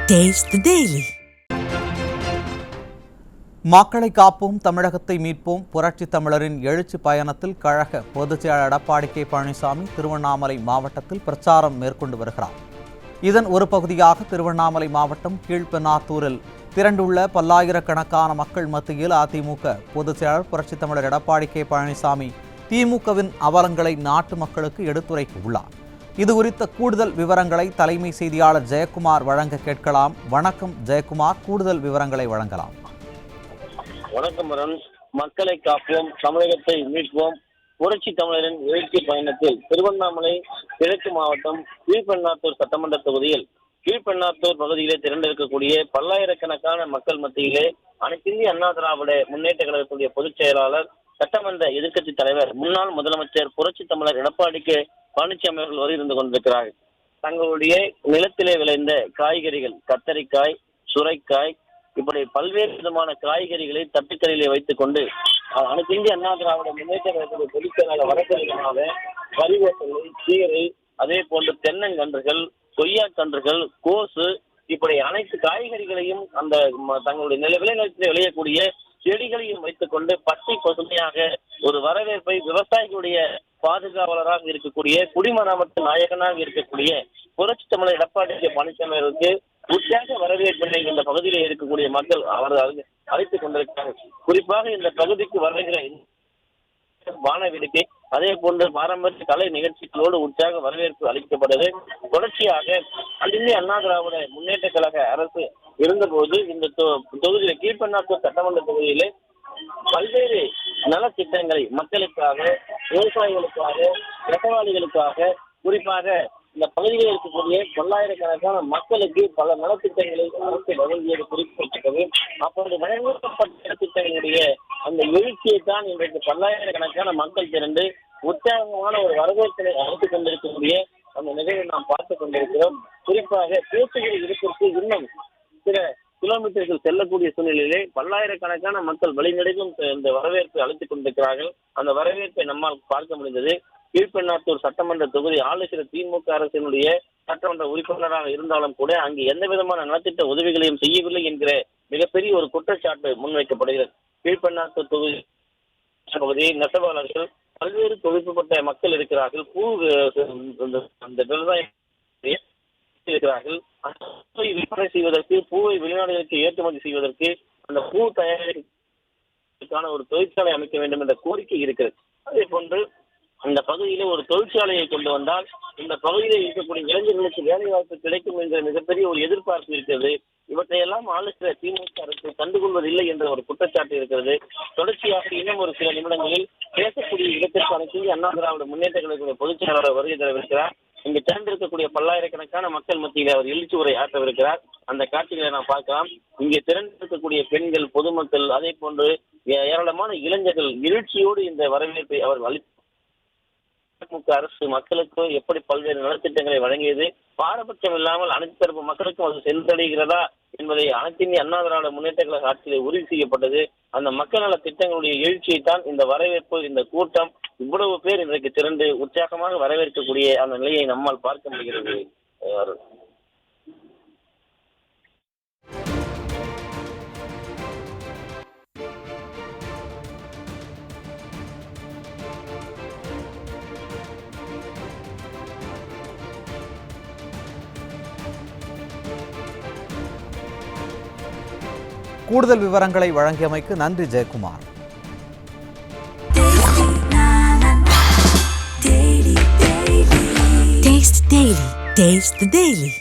Taste the Daily. மக்களை காப்போம் தமிழகத்தை மீட்போம் புரட்சி தமிழரின் எழுச்சி பயணத்தில் கழக பொதுச் செயலாளர் எடப்பாடி கே பழனிசாமி திருவண்ணாமலை மாவட்டத்தில் பிரச்சாரம் மேற்கொண்டு வருகிறார். இதன் ஒரு பகுதியாக திருவண்ணாமலை மாவட்டம் கீழ்பெண்ணாத்தூரில் திரண்டுள்ள பல்லாயிரக்கணக்கான மக்கள் மத்தியில் அதிமுக பொதுச் செயலாளர் புரட்சி தமிழர் எடப்பாடி கே பழனிசாமி திமுகவின் அவலங்களை நாட்டு மக்களுக்கு எடுத்துரைக்க உள்ளார். இது குறித்த கூடுதல் விவரங்களை தலைமை செய்தியாளர் ஜெயக்குமார் வழங்க கேட்கலாம். வணக்கம் ஜெயக்குமார், கூடுதல் விவரங்களை வழங்கலாம். வணக்கம். மக்களை காப்போம் தமிழகத்தை மீட்போம் புரட்சி தமிழரின் எழுச்சி பயணத்தில் திருவண்ணாமலை கிழக்கு மாவட்டம் கீழ்பெண்ணாத்தூர் சட்டமன்ற தொகுதியில் கீழ்பெண்ணாத்தூர் பகுதியிலே திரண்டிருக்கக்கூடிய பல்லாயிரக்கணக்கான மக்கள் மத்தியிலே அனைத்திந்திய அண்ணா திராவிட முன்னேற்ற கழகத்துடைய பொதுச் செயலாளர் சட்டமன்ற எதிர்க்கட்சி தலைவர் முன்னாள் முதலமைச்சர் புரட்சி தமிழர் எடப்பாடி கே பழனிசாமி அவர்கள் வருகிருந்து கொண்டிருக்கிறார்கள். தங்களுடைய நிலத்திலே விளைந்த காய்கறிகள், கத்தரிக்காய், சுரைக்காய், இப்படி பல்வேறு விதமான காய்கறிகளை தட்டுக்கரையிலே வைத்துக் கொண்டு அனைத்து இந்திய அண்ணா திராவிட முன்னேற்ற கழகத்துடைய பொதுச் செயலாளர் வழக்கறிஞராக கறிவேப்பிலை, கீரை, அதே போன்று தென்னங்கன்றுகள், கொய்யாக்கன்றுகள், கோசு, இப்படி அனைத்து காய்கறிகளையும் அந்த தங்களுடைய விளைநிலத்திலே விளையக்கூடிய செடிகளையும் வைத்துக் கொண்டு பச்சை பசுமையாக ஒரு வரவேற்பை விவசாயிகளுடைய பாதுகாவலராக இருக்கக்கூடிய குடிமராமத்து நாயகனாக இருக்கக்கூடிய புரட்சி தமிழர் எடப்பாடி கே பழனிசாமி அவருக்கு உற்சாக வரவேற்பினை இந்த பகுதியில் இருக்கக்கூடிய மக்கள் அவர்கள் அழைத்துக் கொண்டிருக்கிறார்கள். குறிப்பாக இந்த பகுதிக்கு வருகிற வானவேடிக்கை, அதே போன்று பாரம்பரிய கலை நிகழ்ச்சிகளோடு உற்சாக வரவேற்பு அளிக்கப்பட்டது. தொடர்ச்சியாக அனைத்திந்திய அண்ணா திராவிட முன்னேற்ற கழக அரசு இருந்தபோது இந்த தொகுதியில கீழ்பெண்ணாத்தூர் சட்டமன்ற தொகுதியிலே பல்வேறு நலத்திட்டங்களை மக்களுக்காக, விவசாயிகளுக்காக, நெசவாளிகளுக்காக, குறிப்பாக இந்த பகுதியில் இருக்கக்கூடிய பல்லாயிரக்கணக்கான மக்களுக்கு பல நலத்திட்டங்களை அரசு வழங்கியது குறிப்பிட்டது. அப்போது வழங்கப்பட்ட நலத்திட்டங்களுடைய அந்த எழுச்சியை தான் இன்றைக்கு பல்லாயிரக்கணக்கான மக்கள் திரண்டு உற்சாகமான ஒரு வரவேற்பினை அழைத்துக் கொண்டிருக்கக்கூடிய அந்த நிகழ்வை நாம் பார்த்துக் கொண்டிருக்கிறோம். குறிப்பாக பேச்சுகள் இருப்பிற்கு இன்னும் சில கிலோமீட்டர்கள் செல்லக்கூடிய சூழ்நிலையிலே பல்லாயிரக்கணக்கான மக்கள் வழிநெடுக்கும் இந்த வரவேற்பை அழைத்துக் கொண்டிருக்கிறார்கள். அந்த வரவேற்பை நம்மால் பார்க்க முடிந்தது. கீழ்பெண்ணாத்தூர் சட்டமன்ற தொகுதி ஆளுகிற திமுக அரசினுடைய சட்டமன்ற உறுப்பினராக இருந்தாலும் கூட அங்கு எந்த விதமான நலத்திட்ட உதவிகளையும் செய்யவில்லை என்கிற மிகப்பெரிய ஒரு குற்றச்சாட்டு முன்வைக்கப்படுகிறது. கீழ்பெண்ணாத்தூர் தொகுதி நெசவாளர்கள், பல்வேறு தொழில்நுட்பட்ட மக்கள் இருக்கிறார்கள். பூ அந்த விவசாயம் இருக்கிறார்கள். பூவை விற்பனை செய்வதற்கு, பூவை வெளிநாடுகளுக்கு ஏற்றுமதி செய்வதற்கு, அந்த பூ தயாரிப்புக்கான ஒரு தொழிற்சாலை அமைக்க வேண்டும் என்ற கோரிக்கை இருக்கிறது. அதே போன்று அந்த பகுதியிலே ஒரு தொழிற்சாலையை கொண்டு வந்தால் இந்த பகுதியில் இருக்கக்கூடிய இளைஞர்களுக்கு வேலை வாய்ப்பு கிடைக்கும் என்ற மிகப்பெரிய ஒரு எதிர்பார்ப்பு இருக்கிறது. இவற்றையெல்லாம் ஆளுகிற திமுக அரசு கண்டுகொள்வதில்லை என்ற ஒரு குற்றச்சாட்டு இருக்கிறது. தொடர்ச்சியாக இன்னும் ஒரு சில நிமிடங்களில் பேசக்கூடிய இடத்திற்கு அனைத்து அண்ணா திராவிட முன்னேற்ற கழகத்துடைய பொதுச் செயலாளர் வருகை தரவிருக்கிறார். இங்கு திரண்டிருக்கக்கூடிய பல்லாயிரக்கணக்கான மக்கள் மத்தியில் அவர் எழுச்சி உரை ஆற்றவிருக்கிறார். அந்த காட்சிகளை நாம் பார்க்கலாம். இங்கே திரண்டிருக்கக்கூடிய பெண்கள், பொதுமக்கள், அதே போன்று ஏராளமான இளைஞர்கள் எழுச்சியோடு இந்த வரவேற்பை அவர் திமுக அரசு மக்களுக்கு எப்படி பல்வேறு நலத்திட்டங்களை வழங்கியது, பாரபட்சம் இல்லாமல் அனைத்து தரப்பு மக்களுக்கும் அது சென்றடைகிறதா என்பதை அனைத்து இந்திய அண்ணா திராவிட முன்னேற்ற கழக ஆட்சியில் உறுதி செய்யப்பட்டது. அந்த மக்கள் நல திட்டங்களுடைய எழுச்சியை தான் இந்த வரவேற்பு, இந்த கூட்டம், இவ்வளவு பேர் இன்றைக்கு திரண்டு உற்சாகமாக வரவேற்கக்கூடிய அந்த நிலையை நம்மால் பார்க்க முடிகிறது. கூடுதல் விவரங்களை வழங்கியமைக்கு நன்றி ஜெயக்குமார். Taste the Daily.